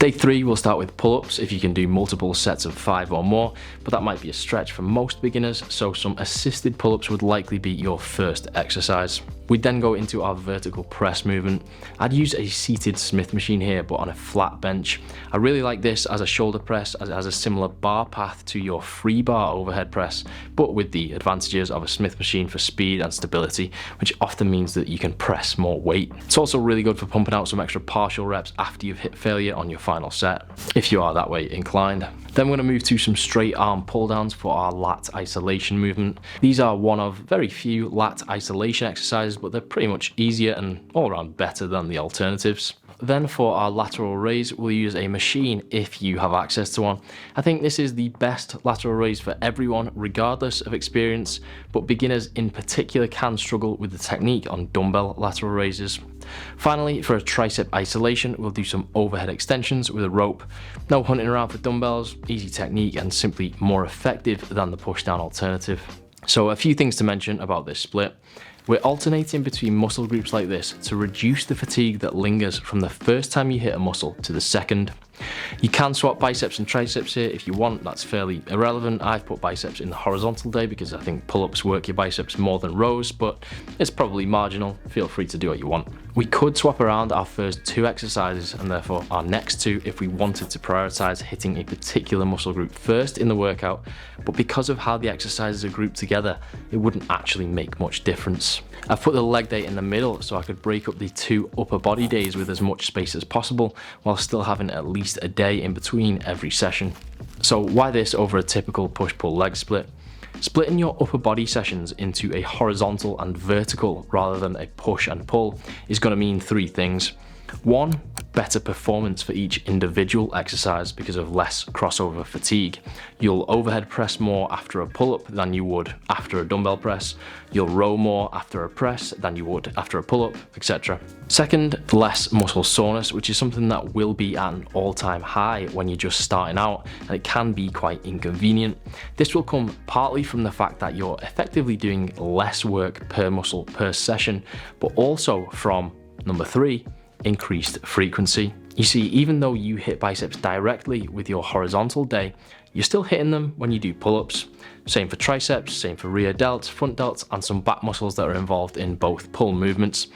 Day 3, we'll start with pull-ups if you can do multiple sets of 5 or more, but that might be a stretch for most beginners, so some assisted pull-ups would likely be your first exercise. We'd then go into our vertical press movement. I'd use a seated Smith machine here, but on a flat bench. I really like this as a shoulder press, as it has a similar bar path to your free bar overhead press, but with the advantages of a Smith machine for speed and stability, which often means that you can press more weight. It's also really good for pumping out some extra partial reps after you've hit failure on your final set, if you are that way inclined. Then we're going to move to some straight arm pull downs for our lat isolation movement. These are one of very few lat isolation exercises, but they're pretty much easier and all around better than the alternatives. Then for our lateral raise, we'll use a machine if you have access to one. I think this is the best lateral raise for everyone, regardless of experience, but beginners in particular can struggle with the technique on dumbbell lateral raises. Finally, for a tricep isolation, we'll do some overhead extensions with a rope. No hunting around for dumbbells, easy technique and simply more effective than the push down alternative. So a few things to mention about this split. We're alternating between muscle groups like this to reduce the fatigue that lingers from the first time you hit a muscle to the second. You can swap biceps and triceps here if you want, that's fairly irrelevant. I've put biceps in the horizontal day because I think pull-ups work your biceps more than rows, but it's probably marginal, feel free to do what you want. We could swap around our first 2 exercises and therefore our next 2 if we wanted to prioritize hitting a particular muscle group first in the workout, but because of how the exercises are grouped together, it wouldn't actually make much difference. I've put the leg day in the middle so I could break up the 2 upper body days with as much space as possible while still having at least a day in between every session. So why this over a typical push-pull leg split? Splitting your upper body sessions into a horizontal and vertical rather than a push and pull is going to mean 3 things. 1, better performance for each individual exercise because of less crossover fatigue. You'll overhead press more after a pull-up than you would after a dumbbell press. You'll row more after a press than you would after a pull-up, etc. Second, less muscle soreness, which is something that will be at an all-time high when you're just starting out, and it can be quite inconvenient. This will come partly from the fact that you're effectively doing less work per muscle per session, but also from number 3, increased frequency. You see, even though you hit biceps directly with your horizontal day, you're still hitting them when you do pull-ups. Same for triceps, same for rear delts, front delts, and some back muscles that are involved in both pull movements.